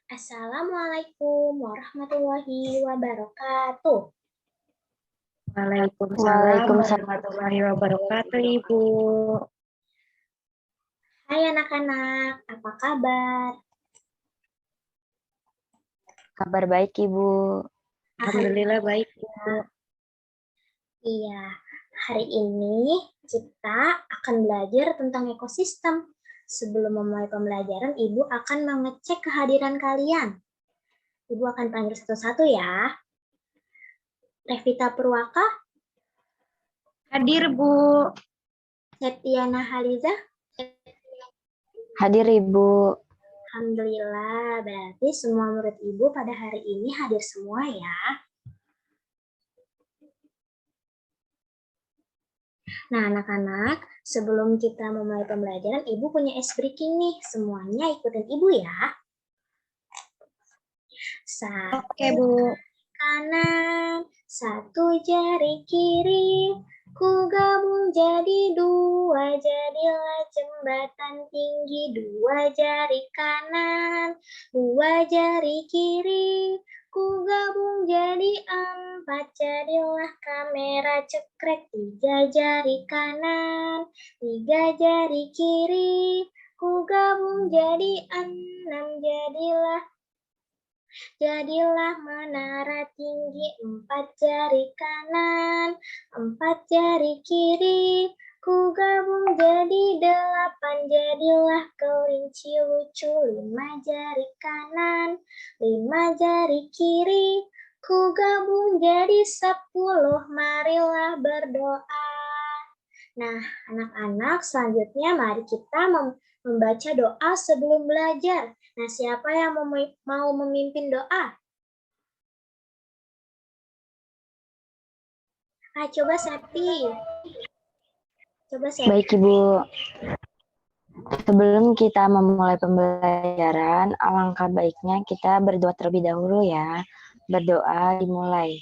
Assalamualaikum warahmatullahi wabarakatuh. Waalaikumsalam warahmatullahi wabarakatuh, Ibu. Hai anak-anak, apa kabar? Kabar baik, Ibu. Alhamdulillah baik, Bu. Iya, hari ini kita akan belajar tentang ekosistem. Sebelum memulai pembelajaran, Ibu akan mengecek kehadiran kalian. Ibu akan panggil satu-satu ya. Revita Purwaka, Hadir, Bu. Septiana Haliza, Hadir, Ibu. Alhamdulillah, berarti semua murid Ibu pada hari ini hadir semua ya. Nah, anak-anak, sebelum kita memulai pembelajaran, Ibu punya ice breaking nih. Semuanya ikutin Ibu ya. Oke, Bu. Kanan, satu jari kiri, ku gabung jadi dua, jadilah jembatan tinggi. Dua jari kanan, dua jari kiri, ku gabung jadi empat, jadilah kamera cekrek. Tiga jari kanan, tiga jari kiri, ku gabung jadi enam, jadilah menara tinggi. Empat jari kanan, empat jari kiri, ku gabung jadi delapan, jadilah kelinci lucu. Lima jari kanan, lima jari kiri, ku gabung jadi 10, marilah berdoa. Nah, anak-anak, selanjutnya mari kita membaca doa sebelum belajar. Nah, siapa yang mau memimpin doa? Coba Septi. Baik, Ibu. Sebelum kita memulai pembelajaran, alangkah baiknya kita berdoa terlebih dahulu ya. Berdoa dimulai.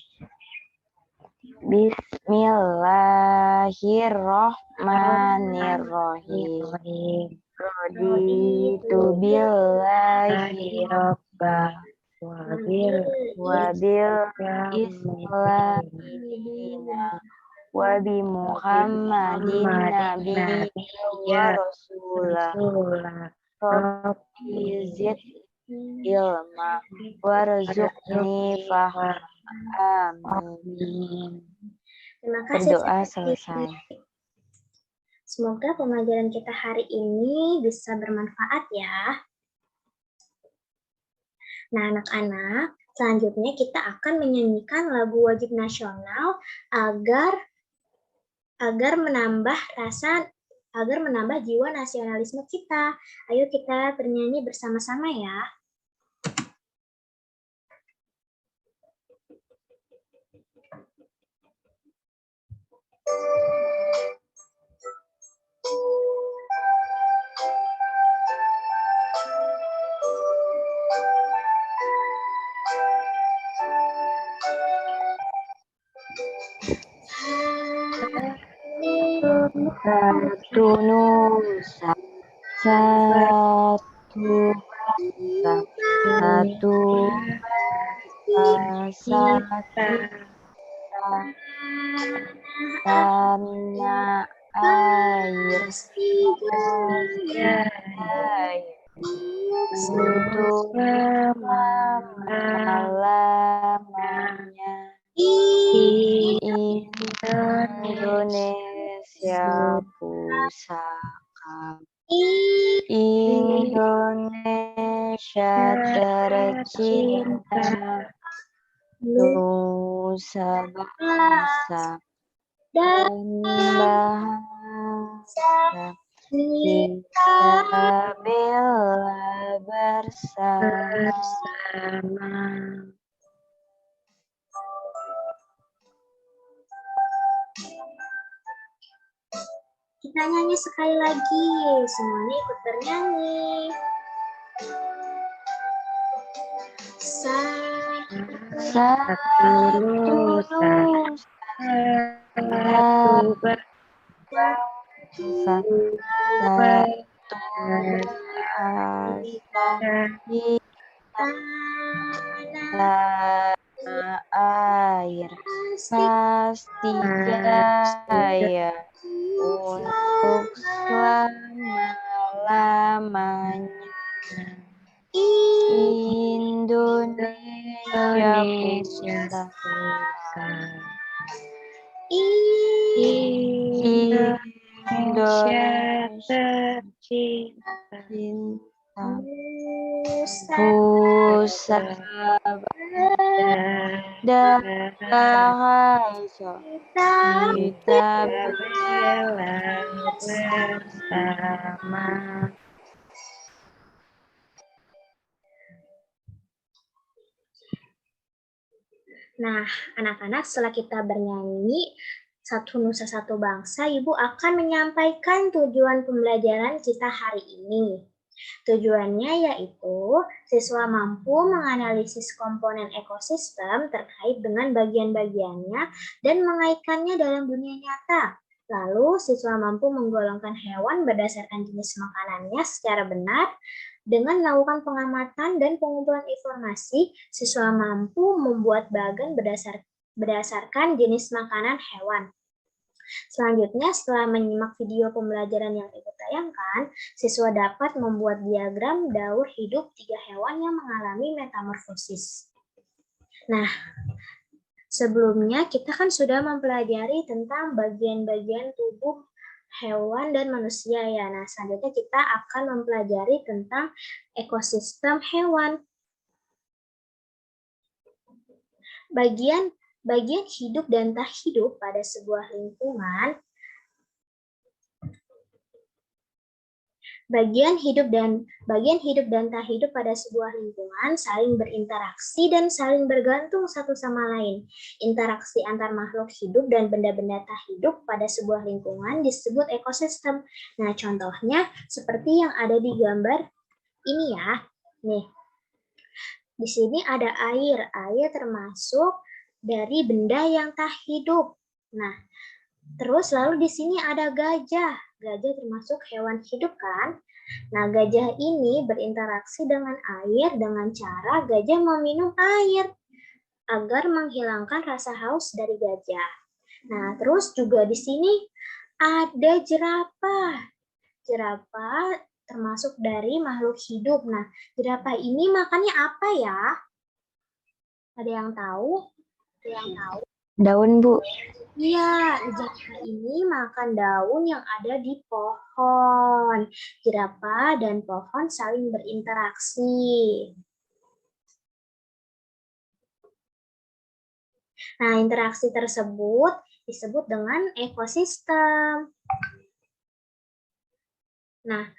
Bismillahirrohmanirrohim. Raditu billahi robba wabil islami dina wabi muhammadin nabiyya wa rasulah. Rabbi zid ilma warzuqni fahma. Amin. Terima kasih. Berdoa selesai. Semoga pembelajaran kita hari ini bisa bermanfaat ya. Nah, anak-anak, selanjutnya kita akan menyanyikan lagu wajib nasional agar menambah jiwa nasionalisme kita. Ayo kita bernyanyi bersama-sama ya. Satu nusa, satu bangsa, satu tanah air, untuk selama-lamanya. Indonesia pusaka, Indonesia tercinta, nusa bangsa dan bangsa, kita bela bersama. Kita nyanyi sekali lagi, semuanya ikut bernyanyi. Satu nusa, satu bangsa, satu asa, tanah air pasti jaya untuk selama-lamanya. Indonesia pusaka. Indonesia tercinta. Pusaka Rahasia kita bela bersama. Nah, anak-anak, setelah kita bernyanyi Satu Nusa Satu Bangsa, Ibu akan menyampaikan tujuan pembelajaran kita hari ini. Tujuannya yaitu siswa mampu menganalisis komponen ekosistem terkait dengan bagian-bagiannya dan mengaitkannya dalam dunia nyata. Lalu, siswa mampu menggolongkan hewan berdasarkan jenis makanannya secara benar. Dengan melakukan pengamatan dan pengumpulan informasi, siswa mampu membuat bagan berdasarkan jenis makanan hewan. Selanjutnya, setelah menyimak video pembelajaran yang Ibu tayangkan, siswa dapat membuat diagram daur hidup 3 hewan yang mengalami metamorfosis. Nah, sebelumnya kita kan sudah mempelajari tentang bagian-bagian tubuh hewan dan manusia ya. Nah, selanjutnya kita akan mempelajari tentang ekosistem hewan. Bagian hidup dan tak hidup pada sebuah lingkungan. Bagian hidup dan tak hidup pada sebuah lingkungan saling berinteraksi dan saling bergantung satu sama lain. Interaksi antar makhluk hidup dan benda-benda tak hidup pada sebuah lingkungan disebut ekosistem. Nah, contohnya seperti yang ada di gambar ini ya. Nih. Di sini ada air. Air termasuk dari benda yang tak hidup. Nah, terus lalu di sini ada gajah. Gajah termasuk hewan hidup kan? Nah, gajah ini berinteraksi dengan air dengan cara gajah meminum air agar menghilangkan rasa haus dari gajah. Nah, terus juga di sini ada jerapah. Jerapah termasuk dari makhluk hidup. Nah, jerapah ini makannya apa ya? Ada yang tahu? Ada yang tahu? Daun, Bu. Iya, jerapah ini makan daun yang ada di pohon. Jerapah dan pohon saling berinteraksi. Nah, interaksi tersebut disebut dengan ekosistem. Nah,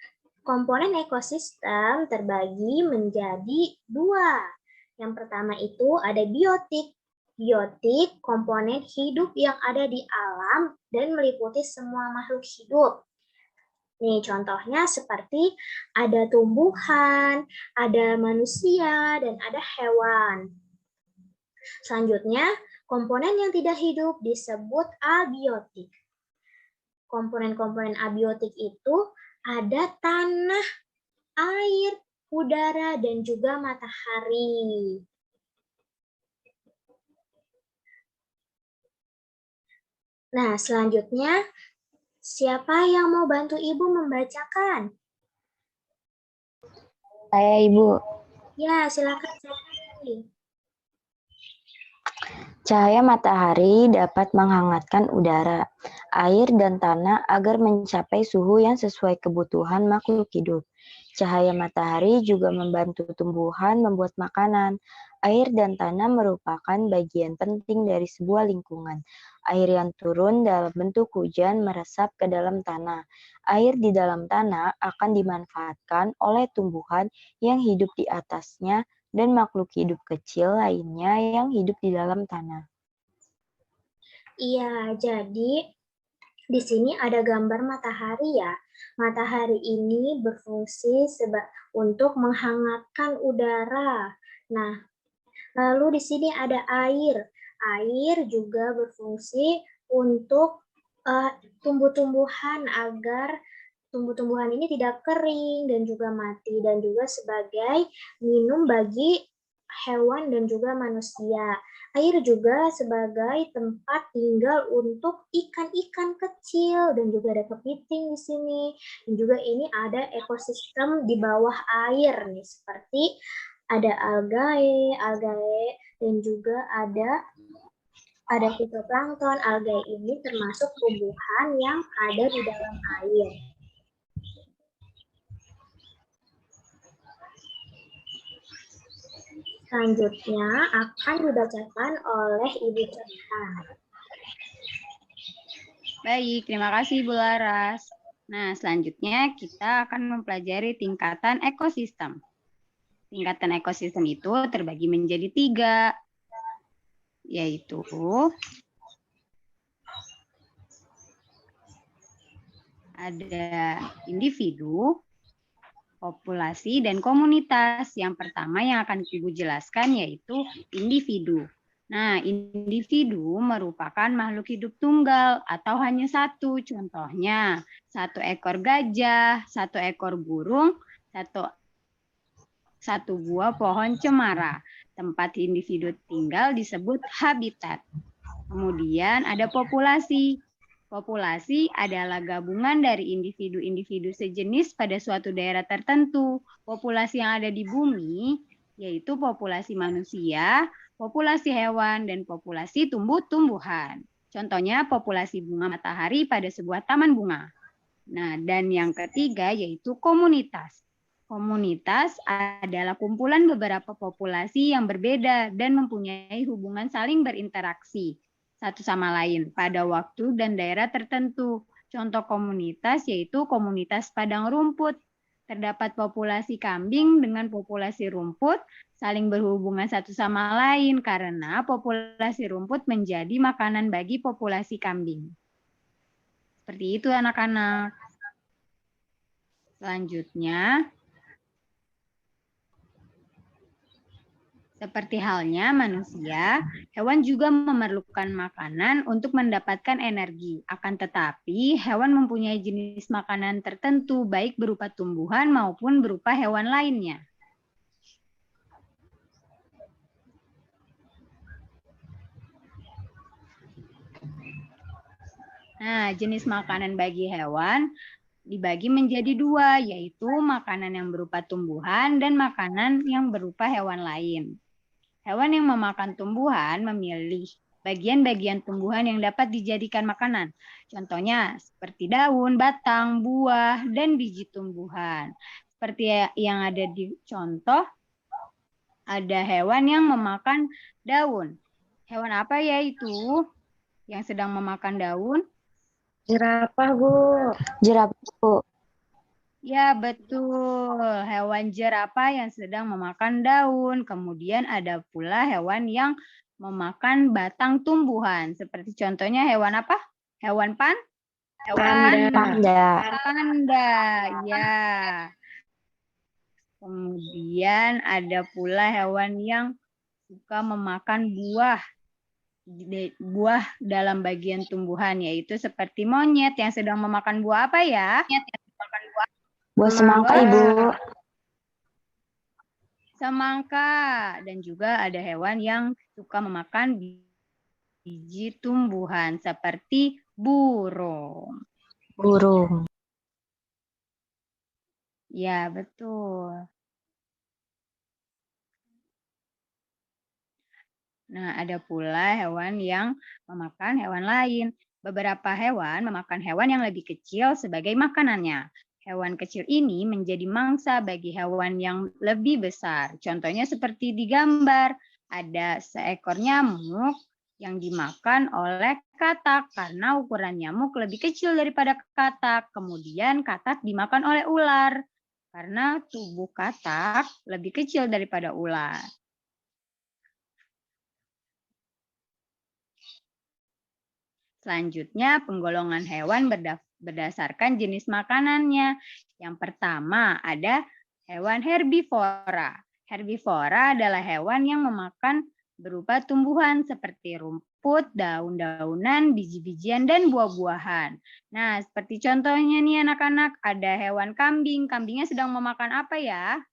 komponen ekosistem terbagi menjadi 2. Yang pertama itu ada biotik. Biotik, komponen hidup yang ada di alam dan meliputi semua makhluk hidup. Nih, contohnya seperti ada tumbuhan, ada manusia, dan ada hewan. Selanjutnya, komponen yang tidak hidup disebut abiotik. Komponen-komponen abiotik itu ada tanah, air, udara, dan juga matahari. Nah, selanjutnya, siapa yang mau bantu Ibu membacakan? Saya, Ibu. Ya, silakan. Cahaya matahari dapat menghangatkan udara, air, dan tanah agar mencapai suhu yang sesuai kebutuhan makhluk hidup. Cahaya matahari juga membantu tumbuhan membuat makanan. Air dan tanah merupakan bagian penting dari sebuah lingkungan. Air yang turun dalam bentuk hujan meresap ke dalam tanah. Air di dalam tanah akan dimanfaatkan oleh tumbuhan yang hidup di atasnya dan makhluk hidup kecil lainnya yang hidup di dalam tanah. Iya, jadi di sini ada gambar matahari ya. Matahari ini berfungsi untuk menghangatkan udara. Nah, lalu di sini ada air. Air juga berfungsi untuk tumbuh-tumbuhan agar tumbuh-tumbuhan ini tidak kering dan juga mati, dan juga sebagai minum bagi hewan dan juga manusia. Air juga sebagai tempat tinggal untuk ikan-ikan kecil dan juga ada kepiting di sini. Dan juga ini ada ekosistem di bawah air nih, seperti ada algae dan juga ada fitoplankton. Algae ini termasuk tumbuhan yang ada di dalam air. Selanjutnya akan dibacakan oleh Ibu Cerita. Baik, terima kasih Bu Laras. Nah, selanjutnya kita akan mempelajari tingkatan ekosistem. Tingkatan ekosistem itu terbagi menjadi 3, yaitu ada individu, populasi, dan komunitas. Yang pertama yang akan Ibu jelaskan yaitu individu. Nah, individu merupakan makhluk hidup tunggal atau hanya satu. Contohnya, 1 ekor gajah, 1 ekor burung, satu buah pohon cemara. Tempat individu tinggal disebut habitat. Kemudian ada populasi. Populasi adalah gabungan dari individu-individu sejenis pada suatu daerah tertentu. Populasi yang ada di bumi yaitu populasi manusia, populasi hewan, dan populasi tumbuh-tumbuhan. Contohnya populasi bunga matahari pada sebuah taman bunga. Nah, dan yang ketiga yaitu komunitas. Komunitas adalah kumpulan beberapa populasi yang berbeda dan mempunyai hubungan saling berinteraksi satu sama lain pada waktu dan daerah tertentu. Contoh komunitas yaitu komunitas padang rumput. Terdapat populasi kambing dengan populasi rumput saling berhubungan satu sama lain karena populasi rumput menjadi makanan bagi populasi kambing. Seperti itu anak-anak. Selanjutnya, seperti halnya manusia, hewan juga memerlukan makanan untuk mendapatkan energi. Akan tetapi, hewan mempunyai jenis makanan tertentu, baik berupa tumbuhan maupun berupa hewan lainnya. Nah, jenis makanan bagi hewan dibagi menjadi 2, yaitu makanan yang berupa tumbuhan dan makanan yang berupa hewan lain. Hewan yang memakan tumbuhan memilih bagian-bagian tumbuhan yang dapat dijadikan makanan. Contohnya seperti daun, batang, buah, dan biji tumbuhan. Seperti yang ada di contoh, ada hewan yang memakan daun. Hewan apa ya itu yang sedang memakan daun? Jerapah, Bu. Jerapah, Bu. Ya, betul. Hewan jerapah yang sedang memakan daun. Kemudian ada pula hewan yang memakan batang tumbuhan. Seperti contohnya hewan apa? Hewan Panda. Panda, ya. Kemudian ada pula hewan yang suka memakan buah dalam bagian tumbuhan, yaitu seperti monyet yang sedang memakan buah apa ya? Buah semangka, Ibu. Semangka. Dan juga ada hewan yang suka memakan biji tumbuhan seperti burung. Burung. Ya, betul. Nah, ada pula hewan yang memakan hewan lain. Beberapa hewan memakan hewan yang lebih kecil sebagai makanannya. Hewan kecil ini menjadi mangsa bagi hewan yang lebih besar. Contohnya seperti di gambar, ada seekor nyamuk yang dimakan oleh katak karena ukuran nyamuk lebih kecil daripada katak. Kemudian katak dimakan oleh ular karena tubuh katak lebih kecil daripada ular. Selanjutnya, penggolongan hewan berdasarkan jenis makanannya. Yang pertama ada hewan herbivora. Herbivora adalah hewan yang memakan berupa tumbuhan seperti rumput, daun-daunan, biji-bijian, dan buah-buahan. Nah, seperti contohnya nih anak-anak, ada hewan kambing. Kambingnya sedang memakan apa ya?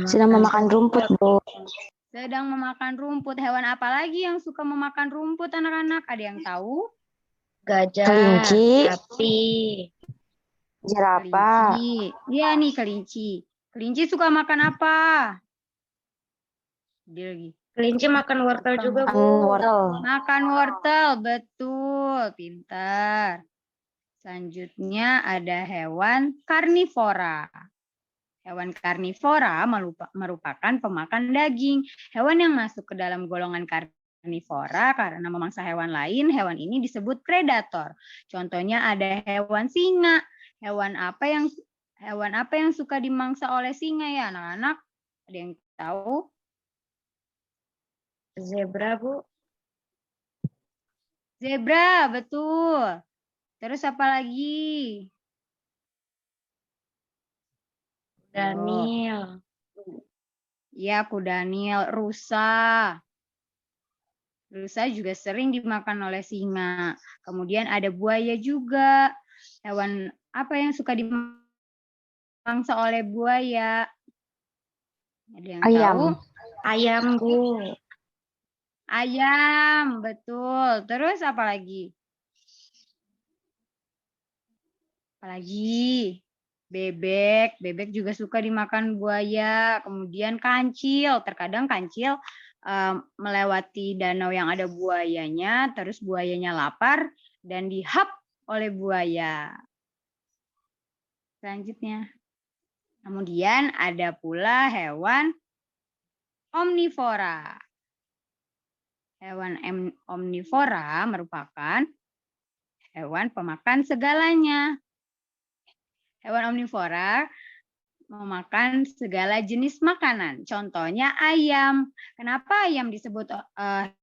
Sedang memakan rumput, Bu. Sedang memakan rumput. Hewan apa lagi yang suka memakan rumput, anak-anak? Ada yang tahu? Gajah, Kelinci, sapi, jerapah, Kelinci. Iya nih, kelinci. Kelinci suka makan apa? Dia lagi. kelinci makan wortel juga, makan Bu. wortel. Makan wortel, betul. Pintar. Selanjutnya ada hewan karnivora. Hewan karnivora merupakan pemakan daging. Hewan yang masuk ke dalam golongan karnivora karena memangsa hewan lain, hewan ini disebut predator. Contohnya ada hewan singa. Hewan apa yang suka dimangsa oleh singa ya, anak-anak? Ada yang tahu? Zebra, Bu. Zebra, betul. Terus apa lagi? Daniel. Ya, kuda Nil, rusa. Rusa juga sering dimakan oleh singa. Kemudian ada buaya juga. Hewan apa yang suka dimangsa oleh buaya? Ada yang Ayam. tahu? Ayam, Bu. Ayam, betul. Terus apa lagi? Apalagi? Bebek. Bebek juga suka dimakan buaya. Kemudian kancil. Terkadang kancil melewati danau yang ada buayanya, terus buayanya lapar dan dihap oleh buaya. Selanjutnya. Kemudian ada pula hewan omnivora. Hewan omnivora merupakan hewan pemakan segalanya. Hewan omnivora memakan segala jenis makanan. Contohnya ayam. Kenapa ayam disebut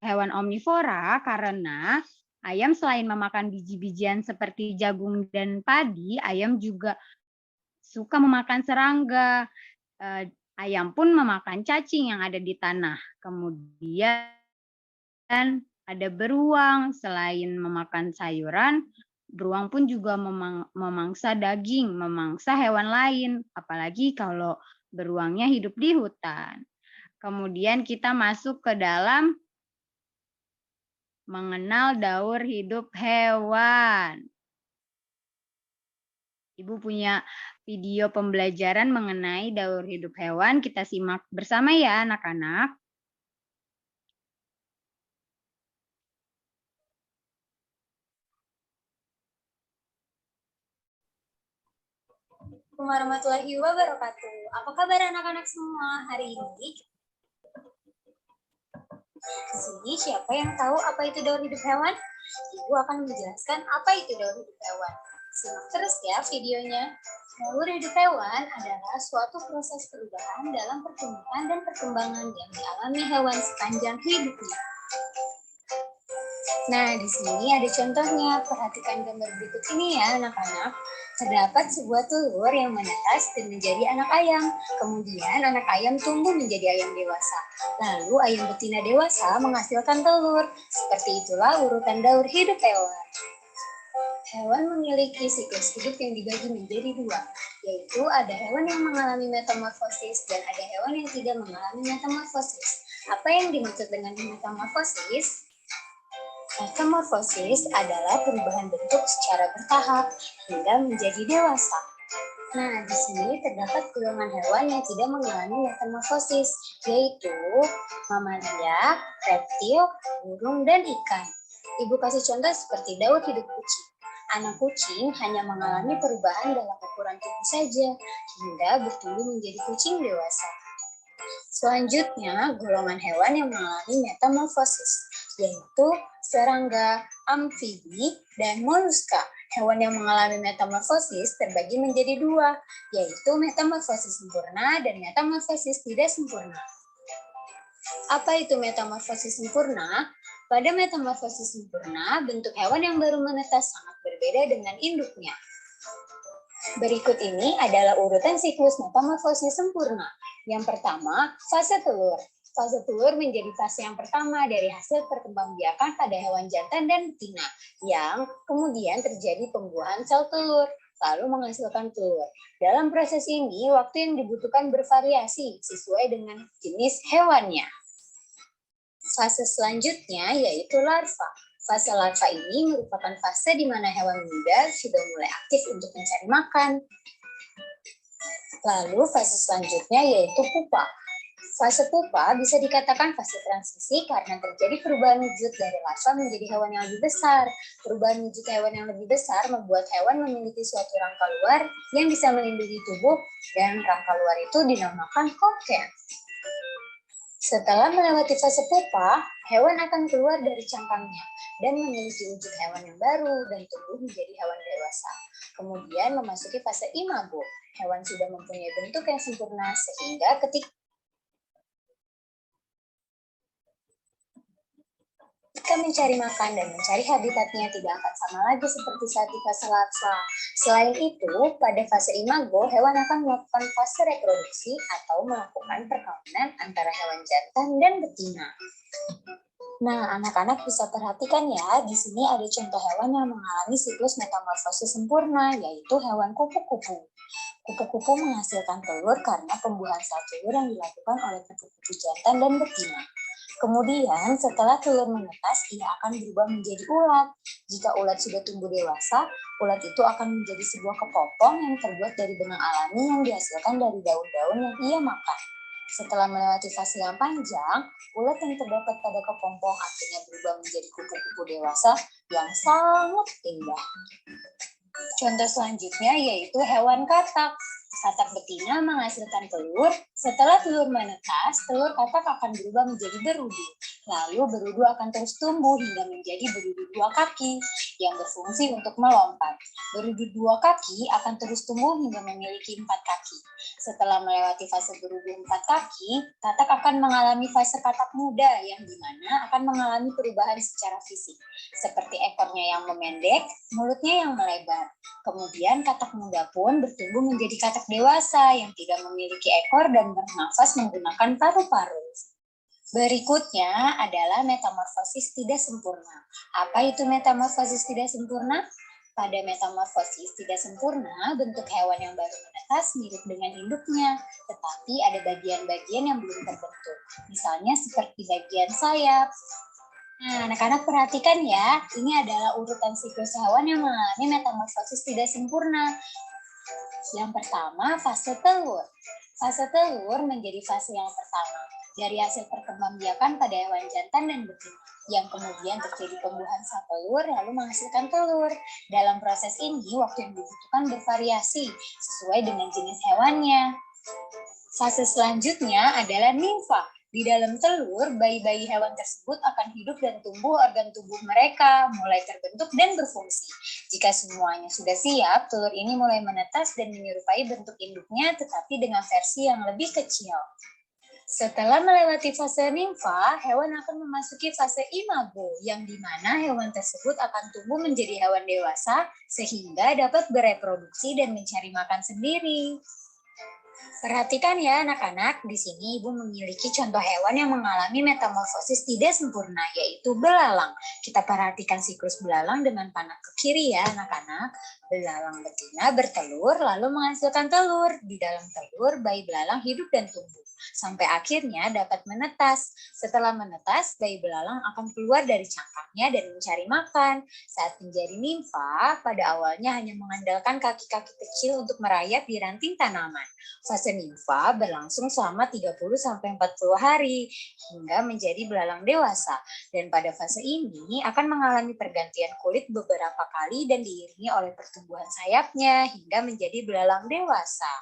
hewan omnivora? Karena ayam selain memakan biji-bijian seperti jagung dan padi, ayam juga suka memakan serangga. Ayam pun memakan cacing yang ada di tanah. Kemudian ada beruang. Selain memakan sayuran, beruang pun juga memangsa daging, memangsa hewan lain. Apalagi kalau beruangnya hidup di hutan. Kemudian kita masuk ke dalam mengenal daur hidup hewan. Ibu punya video pembelajaran mengenai daur hidup hewan. Kita simak bersama ya anak-anak. Assalamualaikum warahmatullahi wabarakatuh. Apa kabar anak-anak semua hari ini? Di sini siapa yang tahu apa itu daur hidup hewan? Ibu akan menjelaskan apa itu daur hidup hewan. Simak terus ya videonya. Daur hidup hewan adalah suatu proses perubahan dalam pertumbuhan dan perkembangan yang dialami hewan sepanjang hidupnya. Nah, di sini ada contohnya. Perhatikan gambar berikut ini ya, anak-anak. Terdapat sebuah telur yang menetas dan menjadi anak ayam. Kemudian anak ayam tumbuh menjadi ayam dewasa. Lalu ayam betina dewasa menghasilkan telur. Seperti itulah urutan daur hidup hewan. Hewan memiliki siklus hidup yang dibagi menjadi dua, yaitu ada hewan yang mengalami metamorfosis dan ada hewan yang tidak mengalami metamorfosis. Apa yang dimaksud dengan metamorfosis? Metamorfosis adalah perubahan bentuk secara bertahap hingga menjadi dewasa. Nah, di sini terdapat golongan hewan yang tidak mengalami metamorfosis, yaitu mamalia, reptil, burung, dan ikan. Ibu kasih contoh seperti daur hidup kucing. Anak kucing hanya mengalami perubahan dalam ukuran tubuh saja, hingga bertumbuh menjadi kucing dewasa. Selanjutnya, golongan hewan yang mengalami metamorfosis, yaitu serangga, amfibi, dan moluska. Hewan yang mengalami metamorfosis terbagi menjadi dua, yaitu metamorfosis sempurna dan metamorfosis tidak sempurna. Apa itu metamorfosis sempurna? Pada metamorfosis sempurna, bentuk hewan yang baru menetas sangat berbeda dengan induknya. Berikut ini adalah urutan siklus metamorfosis sempurna. Yang pertama, fase telur. Fase telur menjadi fase yang pertama dari hasil perkembangbiakan pada hewan jantan dan betina, yang kemudian terjadi pembuahan sel telur, lalu menghasilkan telur. Dalam proses ini, waktu yang dibutuhkan bervariasi sesuai dengan jenis hewannya. Fase selanjutnya yaitu larva. Fase larva ini merupakan fase di mana hewan muda sudah mulai aktif untuk mencari makan. Lalu fase selanjutnya yaitu pupa. Fase pupa bisa dikatakan fase transisi karena terjadi perubahan wujud dari larva menjadi hewan yang lebih besar. Perubahan wujud hewan yang lebih besar membuat hewan memiliki suatu rangka luar yang bisa melindungi tubuh, dan rangka luar itu dinamakan koken. Setelah melewati fase pupa, hewan akan keluar dari cangkangnya dan memiliki wujud hewan yang baru dan tumbuh menjadi hewan dewasa. Kemudian memasuki fase imago. Hewan sudah mempunyai bentuk yang sempurna sehingga ketika mencari makan dan mencari habitatnya tidak akan sama lagi seperti saat di fase larva. Selain itu, pada fase imago, hewan akan melakukan fase reproduksi atau melakukan perkawinan antara hewan jantan dan betina. Nah, anak-anak bisa perhatikan ya, di sini ada contoh hewan yang mengalami siklus metamorfosis sempurna, yaitu hewan kupu-kupu. Kupu-kupu menghasilkan telur karena pembuahan sel telur yang dilakukan oleh kupu-kupu jantan dan betina. Kemudian, setelah telur menetas, ia akan berubah menjadi ulat. Jika ulat sudah tumbuh dewasa, ulat itu akan menjadi sebuah kepompong yang terbuat dari benang alami yang dihasilkan dari daun-daun yang ia makan. Setelah melewati fase yang panjang, ulat yang terdapat pada kepompong akhirnya berubah menjadi kupu-kupu dewasa yang sangat indah. Contoh selanjutnya yaitu hewan katak. Katak betina menghasilkan telur. Setelah telur menetas, telur katak akan berubah menjadi berudu. Lalu berudu akan terus tumbuh hingga menjadi berudu dua kaki yang berfungsi untuk melompat. Berudu dua kaki akan terus tumbuh hingga memiliki 4 kaki. Setelah melewati fase berudu 4 kaki, katak akan mengalami fase katak muda yang dimana akan mengalami perubahan secara fisik. Seperti ekornya yang memendek, mulutnya yang melebar. Kemudian katak muda pun bertumbuh menjadi katak dewasa yang tidak memiliki ekor dan bernafas menggunakan paru-paru. Berikutnya adalah metamorfosis tidak sempurna. Apa itu metamorfosis tidak sempurna? Pada metamorfosis tidak sempurna, bentuk hewan yang baru menetas mirip dengan induknya, tetapi ada bagian-bagian yang belum terbentuk. Misalnya seperti bagian sayap. Nah, anak-anak perhatikan ya, ini adalah urutan siklus hewan yang mengalami metamorfosis tidak sempurna. Yang pertama, fase telur. Fase telur menjadi fase yang pertama dari hasil perkembangbiakan pada hewan jantan dan betina, yang kemudian terjadi pembuahan sel telur lalu menghasilkan telur. Dalam proses ini, waktu yang dibutuhkan bervariasi sesuai dengan jenis hewannya. Fase selanjutnya adalah nimfa. Di dalam telur, bayi-bayi hewan tersebut akan hidup dan tumbuh organ tubuh mereka, mulai terbentuk dan berfungsi. Jika semuanya sudah siap, telur ini mulai menetas dan menyerupai bentuk induknya, tetapi dengan versi yang lebih kecil. Setelah melewati fase nimfa, hewan akan memasuki fase imago, yang dimana hewan tersebut akan tumbuh menjadi hewan dewasa, sehingga dapat bereproduksi dan mencari makan sendiri. Perhatikan ya anak-anak, di sini Ibu memiliki contoh hewan yang mengalami metamorfosis tidak sempurna, yaitu belalang. Kita perhatikan siklus belalang dengan panah ke kiri ya anak-anak. Belalang betina bertelur lalu menghasilkan telur. Di dalam telur, bayi belalang hidup dan tumbuh, sampai akhirnya dapat menetas. Setelah menetas, bayi belalang akan keluar dari cangkangnya dan mencari makan. Saat menjadi nimfa, pada awalnya hanya mengandalkan kaki-kaki kecil untuk merayap di ranting tanaman. Fase nimfa berlangsung selama 30-40 hari hingga menjadi belalang dewasa. Dan pada fase ini akan mengalami pergantian kulit beberapa kali dan diiringi oleh pertumbuhan sayapnya hingga menjadi belalang dewasa.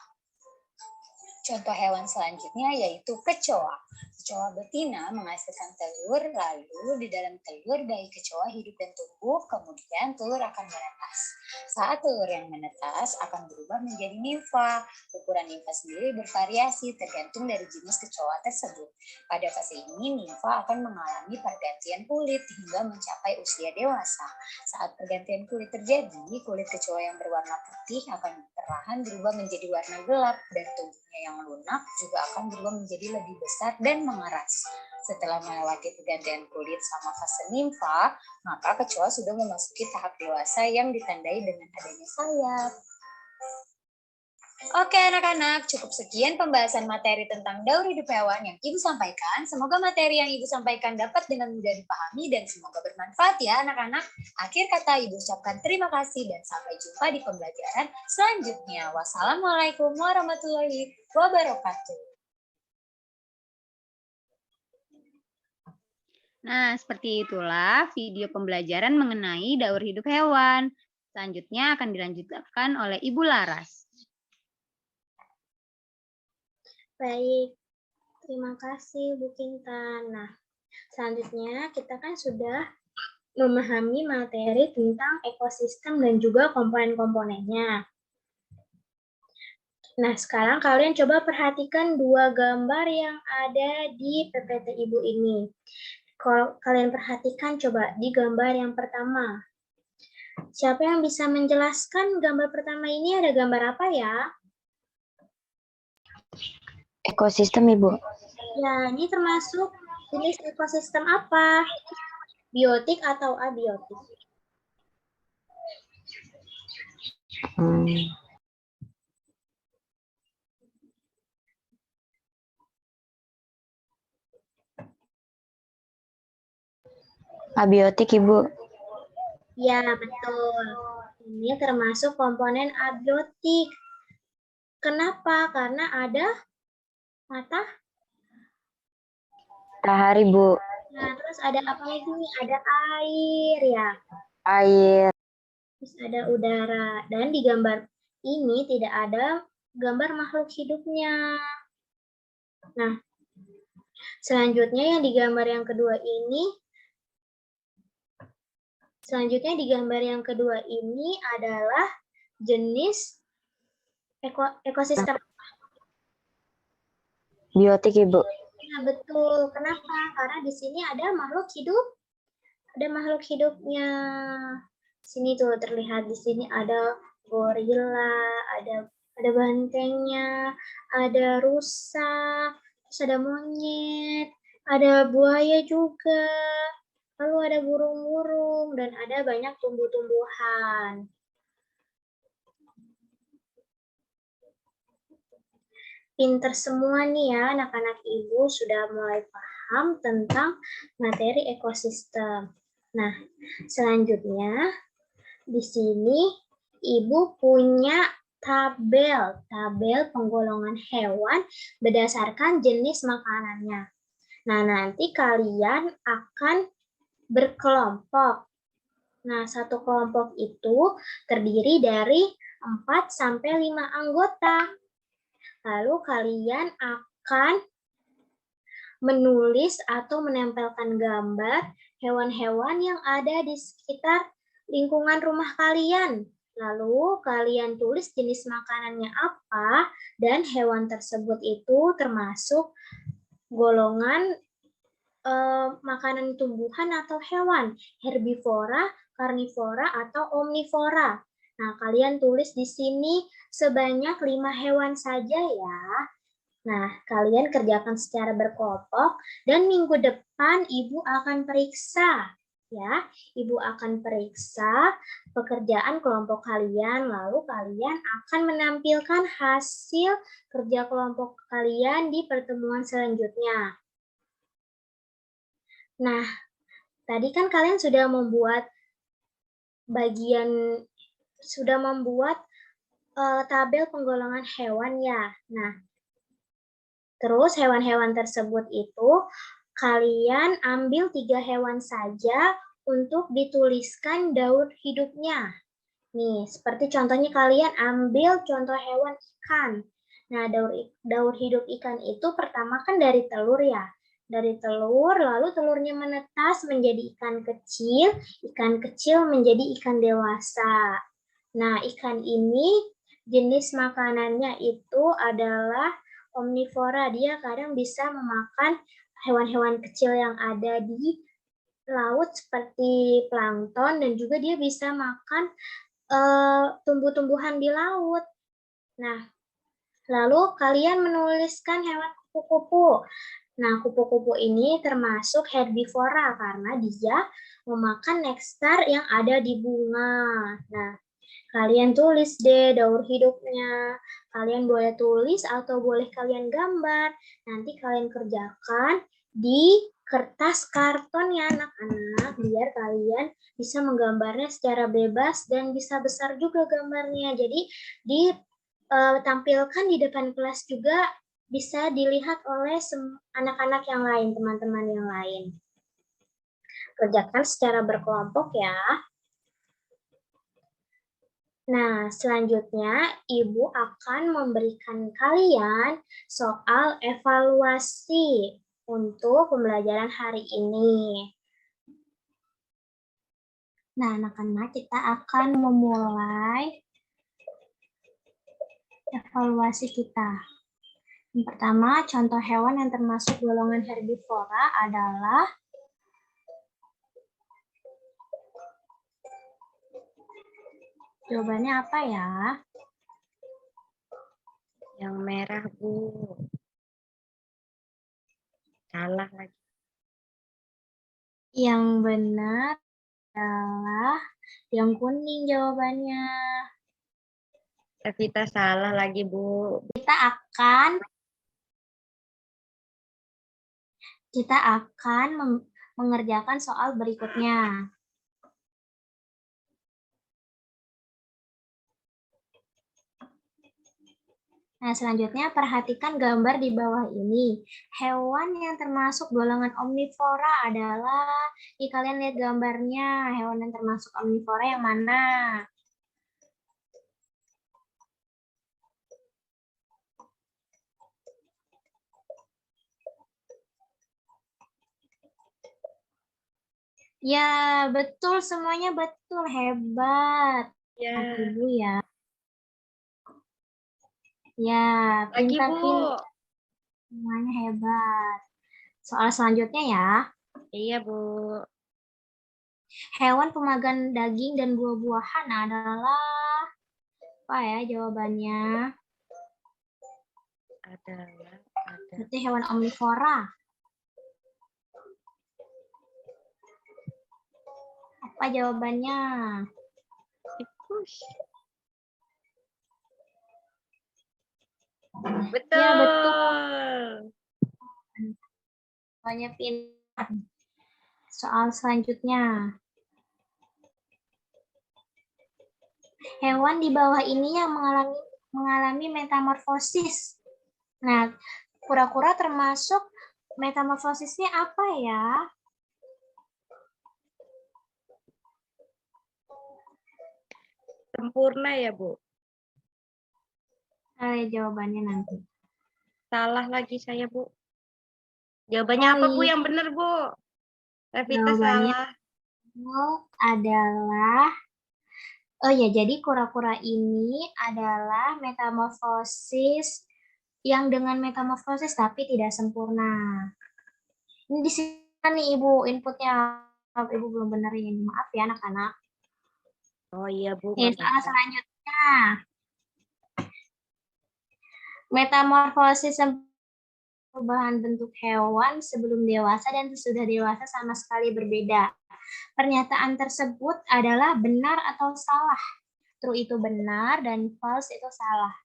Contoh hewan selanjutnya yaitu kecoa. Kecoa betina menghasilkan telur, lalu di dalam telur bayi kecoa hidup dan tumbuh, kemudian telur akan menetas. Saat telur yang menetas akan berubah menjadi nimfa. Ukuran nimfa sendiri bervariasi tergantung dari jenis kecoa tersebut. Pada fase ini, nimfa akan mengalami pergantian kulit hingga mencapai usia dewasa. Saat pergantian kulit terjadi, kulit kecoa yang berwarna putih akan perlahan berubah menjadi warna gelap dan tubuhnya yang yang lunak juga akan berubah menjadi lebih besar dan mengeras. Setelah melewati pergantian kulit sama fase nimfa, maka kecoa sudah memasuki tahap dewasa yang ditandai dengan adanya sayap. Oke anak-anak, cukup sekian pembahasan materi tentang daur hidup hewan yang Ibu sampaikan. Semoga materi yang Ibu sampaikan dapat dengan mudah dipahami dan semoga bermanfaat ya anak-anak. Akhir kata Ibu ucapkan terima kasih dan sampai jumpa di pembelajaran selanjutnya. Wassalamualaikum warahmatullahi wabarakatuh. Nah, seperti itulah video pembelajaran mengenai daur hidup hewan. Selanjutnya akan dilanjutkan oleh Ibu Laras. Baik, terima kasih Bu Kintan. Nah, selanjutnya kita kan sudah memahami materi tentang ekosistem dan juga komponen-komponennya. Nah, sekarang kalian coba perhatikan dua gambar yang ada di PPT Ibu ini. Kalau kalian perhatikan coba di gambar yang pertama. Siapa yang bisa menjelaskan gambar pertama ini ada gambar apa ya? Ekosistem, Ibu. Ya, ini termasuk jenis ekosistem apa? Biotik atau abiotik? Abiotik, Ibu. Ya, betul. Ini termasuk komponen abiotik. Kenapa? Karena ada Matahari, Bu. Nah, terus ada apa lagi nih? Ada air ya. Air. Terus ada udara. Dan di gambar ini tidak ada gambar makhluk hidupnya. Nah, selanjutnya yang di gambar yang kedua ini, adalah jenis ekosistem. Biotik, Ibu. Nah, betul. Kenapa? Karena di sini ada makhluk hidup. Ada makhluk hidupnya. Sini tuh terlihat di sini ada gorila, ada bantengnya, ada rusa, terus ada monyet, ada buaya juga, lalu ada burung-burung dan ada banyak tumbuh-tumbuhan. Pinter semua nih ya anak-anak Ibu sudah mulai paham tentang materi ekosistem. Nah, selanjutnya di sini Ibu punya tabel penggolongan hewan berdasarkan jenis makanannya. Nah, nanti kalian akan berkelompok. Nah, satu kelompok itu terdiri dari 4 sampai 5 anggota. Lalu kalian akan menulis atau menempelkan gambar hewan-hewan yang ada di sekitar lingkungan rumah kalian. Lalu kalian tulis jenis makanannya apa dan hewan tersebut itu termasuk golongan makanan tumbuhan atau hewan, herbivora, karnivora, atau omnivora. Nah, kalian tulis di sini sebanyak 5 hewan saja ya. Nah, kalian kerjakan secara berkelompok dan minggu depan Ibu akan periksa ya. Ibu akan periksa pekerjaan kelompok kalian lalu kalian akan menampilkan hasil kerja kelompok kalian di pertemuan selanjutnya. Nah, tadi kan kalian sudah membuat tabel penggolongan hewan ya. Nah, terus hewan-hewan tersebut itu kalian ambil 3 hewan saja untuk dituliskan daur hidupnya. Nih, seperti contohnya kalian ambil contoh hewan ikan. Nah, daur hidup ikan itu pertama kan dari telur ya. Dari telur, lalu telurnya menetas menjadi ikan kecil menjadi ikan dewasa. Nah, ikan ini jenis makanannya itu adalah omnivora. Dia kadang bisa memakan hewan-hewan kecil yang ada di laut seperti plankton dan juga dia bisa makan tumbuh-tumbuhan di laut. Nah, Lalu kalian menuliskan hewan kupu-kupu. Nah, kupu-kupu ini termasuk herbivora karena dia memakan nektar yang ada di bunga. Nah, kalian tulis deh daur hidupnya. Kalian boleh tulis atau boleh kalian gambar. Nanti kalian kerjakan di kertas karton ya anak-anak, biar kalian bisa menggambarnya secara bebas dan bisa besar juga gambarnya. Jadi ditampilkan di depan kelas juga, bisa dilihat oleh anak-anak yang lain, teman-teman yang lain. Kerjakan secara berkelompok ya. Nah, selanjutnya Ibu akan memberikan kalian soal evaluasi untuk pembelajaran hari ini. Nah, anak-anak, kita akan memulai evaluasi kita. Yang pertama, contoh hewan yang termasuk golongan herbivora adalah jawabannya apa ya? Yang merah, Bu. Salah lagi. Yang benar adalah yang kuning jawabannya. Evita salah lagi, Bu. Kita akan mengerjakan soal berikutnya. Nah, selanjutnya perhatikan gambar di bawah ini. Hewan yang termasuk golongan omnivora adalah, kalian lihat gambarnya, hewan yang termasuk omnivora yang mana? Ya, betul, semuanya betul, hebat. Ya. Ibu ya. Ya, Lagi, Bu. pintar-pintar. Semuanya hebat. Soal selanjutnya ya. Iya, Bu. Hewan pemakan daging dan buah-buahan adalah apa ya jawabannya? Berarti hewan omnivora. Apa jawabannya? Betul. Ya, betul. Banyak pintar. Soal selanjutnya. Hewan di bawah ini yang mengalami metamorfosis. Nah, kura-kura termasuk metamorfosisnya apa ya? Sempurna ya, Bu. Jawabannya nanti. Salah lagi saya, Bu. Jawabannya apa, Bu? Yang benar, Bu. Evita Jawabannya salah. adalah, oh ya, jadi kura-kura ini adalah metamorfosis yang dengan metamorfosis tapi tidak sempurna. Ini di sini nih Ibu inputnya. Ibu belum benerin. Maaf ya anak-anak. Oh iya, Bu. Soal selanjutnya. Metamorfosis perubahan bentuk hewan sebelum dewasa dan sesudah dewasa sama sekali berbeda. Pernyataan tersebut adalah benar atau salah. True itu benar dan false itu salah.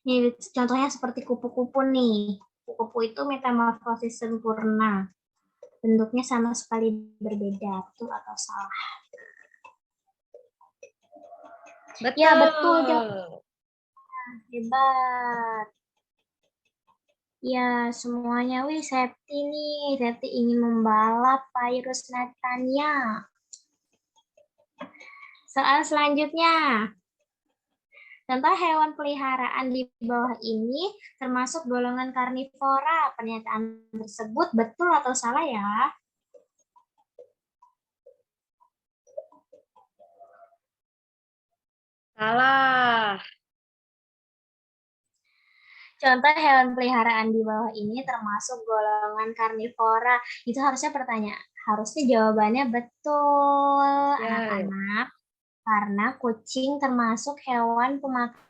Ini contohnya seperti kupu-kupu nih. Kupu-kupu itu metamorfosis sempurna. Bentuknya sama sekali berbeda. Betul atau salah? Betul. Ya, betul. Hebat. Ya, semuanya. Wih, Septi nih. Septi ingin membalap Virus Natania. Soal selanjutnya. Contoh hewan peliharaan di bawah ini termasuk golongan karnivora. Pernyataan tersebut betul atau salah ya? Salah. Contoh hewan peliharaan di bawah ini termasuk golongan karnivora. Itu harusnya pertanyaan. Harusnya jawabannya betul, anak-anak. Karena kucing termasuk hewan pemakan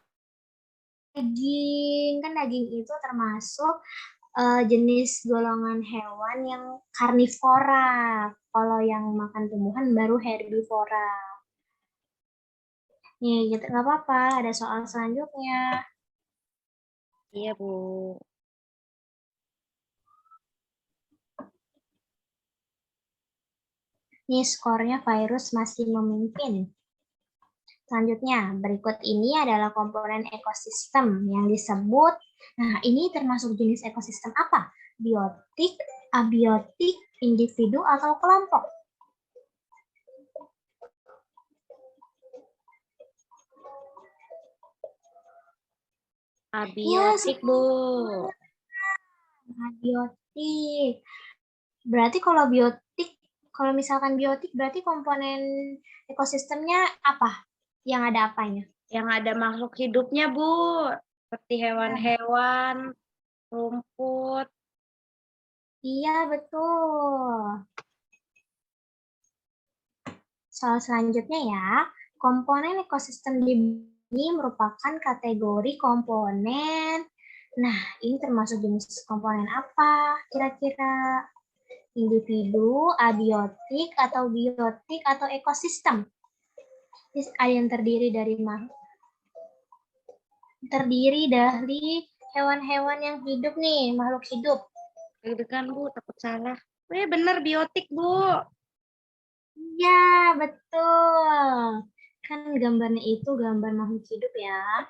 daging. Kan daging itu termasuk jenis golongan hewan yang karnivora. Kalau yang makan tumbuhan baru herbivora. Nih, gitu nggak apa-apa. Ada soal selanjutnya. Iya, Bu. Nih, skornya virus masih memimpin. Selanjutnya, berikut ini adalah komponen ekosistem yang disebut. Nah, ini termasuk jenis ekosistem apa? Biotik, abiotik, individu, atau kelompok? Abiotik, Bu. Abiotik. Berarti kalau misalkan biotik, berarti komponen ekosistemnya apa? Yang ada apanya? Yang ada makhluk hidupnya, Bu. Seperti hewan-hewan, rumput. Iya, betul. Soal selanjutnya ya, komponen ekosistem ini merupakan kategori komponen. Nah, ini termasuk jenis komponen apa kira-kira? Individu, abiotik, atau biotik, atau ekosistem? Ada yang terdiri dari hewan-hewan yang hidup nih, makhluk hidup. Deg-degan, Bu, takut salah. Bener, biotik, Bu. Ya, betul. Kan gambarnya itu gambar makhluk hidup ya.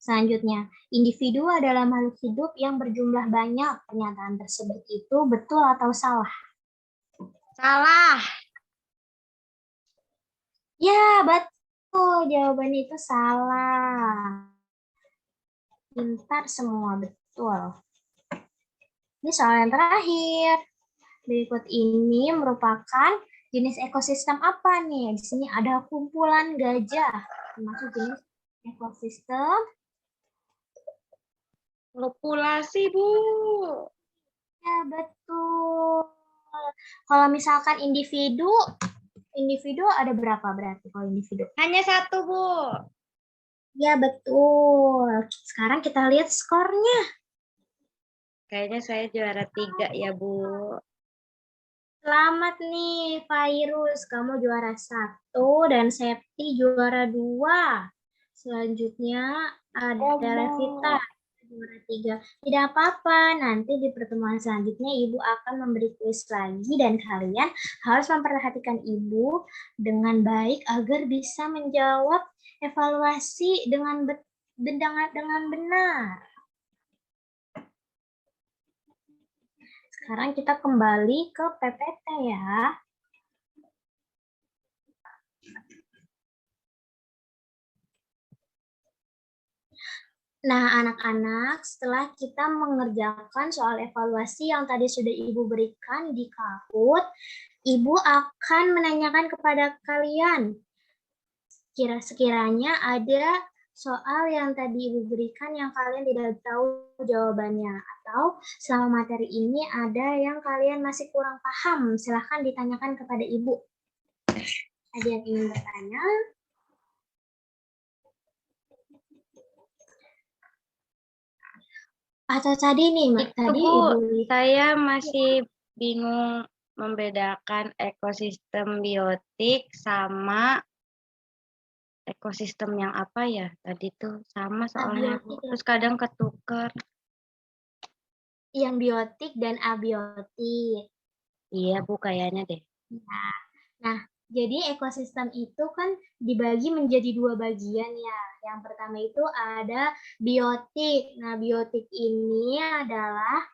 Selanjutnya, individu adalah makhluk hidup yang berjumlah banyak. Pernyataan tersebut itu betul atau salah? Salah. Ya, betul. Jawabannya itu salah. Pintar semua, betul. Ini soal yang terakhir. Berikut ini merupakan jenis ekosistem apa nih? Di sini ada kumpulan gajah. Termasuk jenis ekosistem. Populasi, Bu. Ya, betul. Kalau misalkan individu ada berapa berarti kalau individu? Hanya satu, Bu. Ya, betul. Sekarang kita lihat skornya. Kayaknya saya juara 3 ya, Bu. Selamat nih, Virus. Kamu juara 1 dan Septi juara 2. Selanjutnya ada Revita juara 3. Tidak apa-apa, nanti di pertemuan selanjutnya Ibu akan memberi kuis lagi dan kalian harus memperhatikan Ibu dengan baik agar bisa menjawab evaluasi dengan benar. Sekarang kita kembali ke PPT ya. Nah, anak-anak, setelah kita mengerjakan soal evaluasi yang tadi sudah Ibu berikan di Kahoot, Ibu akan menanyakan kepada kalian, sekiranya ada soal yang tadi Ibu berikan yang kalian tidak tahu jawabannya, atau selama materi ini ada yang kalian masih kurang paham, silahkan ditanyakan kepada Ibu. Ada yang ingin bertanya? Atau tadi nih, tadi Bu, Ibu saya masih bingung membedakan ekosistem biotik sama ekosistem yang apa ya? Tadi tuh sama soalnya, Bu. Abiotik. Terus kadang ketuker. Yang biotik dan abiotik. Iya, Bu, kayaknya deh. Nah, jadi ekosistem itu kan dibagi menjadi 2 bagian ya. Yang pertama itu ada biotik. Nah, biotik ini adalah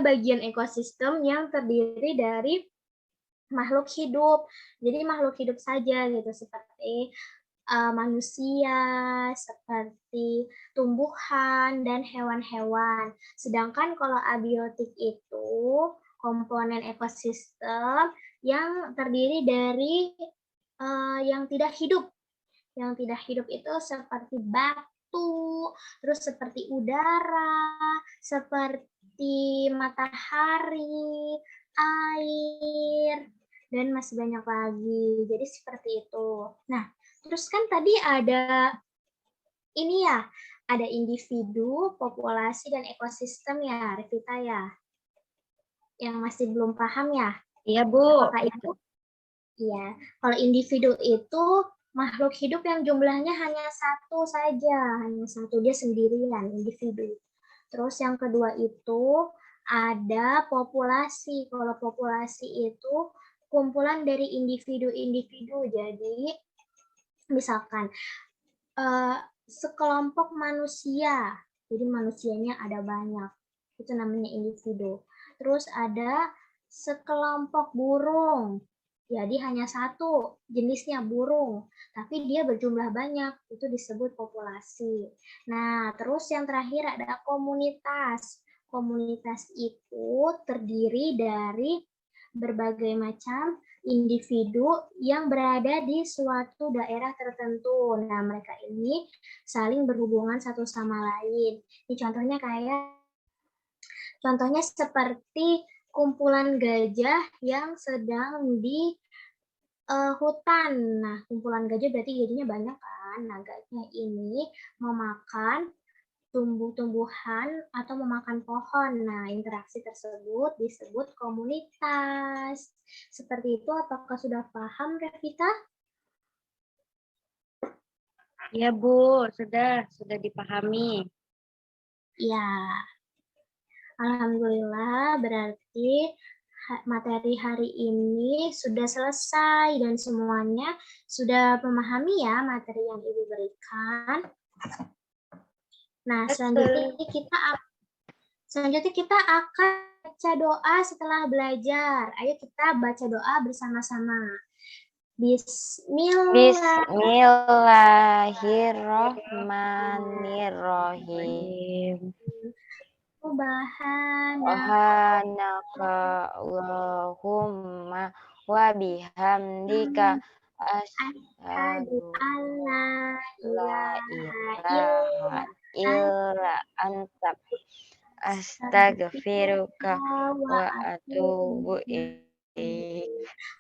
bagian ekosistem yang terdiri dari makhluk hidup. Jadi makhluk hidup saja gitu, seperti manusia, seperti tumbuhan, dan hewan-hewan. Sedangkan kalau abiotik itu komponen ekosistem yang terdiri dari yang tidak hidup. Yang tidak hidup itu seperti batu, terus seperti udara, seperti matahari, air, dan masih banyak lagi. Jadi seperti itu. Nah, terus kan tadi ada ini ya, ada individu, populasi, dan ekosistem ya, Revita ya. Yang masih belum paham ya? Iya, Bu. Apakah itu? Iya, kalau individu itu makhluk hidup yang jumlahnya hanya satu saja, hanya satu, dia sendirian, individu. Terus yang kedua itu ada populasi. Kalau populasi itu kumpulan dari individu-individu. Jadi misalkan sekelompok manusia. Jadi manusianya ada banyak. Itu namanya individu. Terus ada sekelompok burung. Jadi hanya satu jenisnya burung, tapi dia berjumlah banyak, itu disebut populasi. Nah, terus yang terakhir ada komunitas. Komunitas itu terdiri dari berbagai macam individu yang berada di suatu daerah tertentu. Nah, mereka ini saling berhubungan satu sama lain. Ini contohnya seperti kumpulan gajah yang sedang di hutan. Nah, kumpulan gajah berarti gajinya banyak kan. Nah, gajah ini memakan tumbuh-tumbuhan atau memakan pohon. Nah, interaksi tersebut disebut komunitas. Seperti itu, apakah sudah paham, Revita? Iya, Bu. Sudah dipahami. Ya, alhamdulillah berarti materi hari ini sudah selesai dan semuanya sudah memahami ya materi yang Ibu berikan. Nah, selanjutnya kita akan baca doa setelah belajar. Ayo kita baca doa bersama-sama. Bismillahirrahmanirrahim. Subhanaka Allahumma wa bihamdika asyhadu alla la ilaha illa anta astaghfiruka wa atubu ilaik.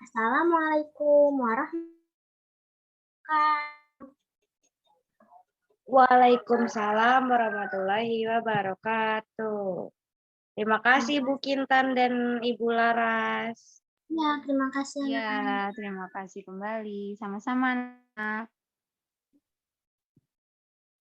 Assalamualaikum warahmatullahi wabarakatuh. Waalaikumsalam warahmatullahi wabarakatuh. Terima kasih Bu Kintan dan Ibu Laras. Ya, terima kasih. Ya, terima kasih kembali. Sama-sama.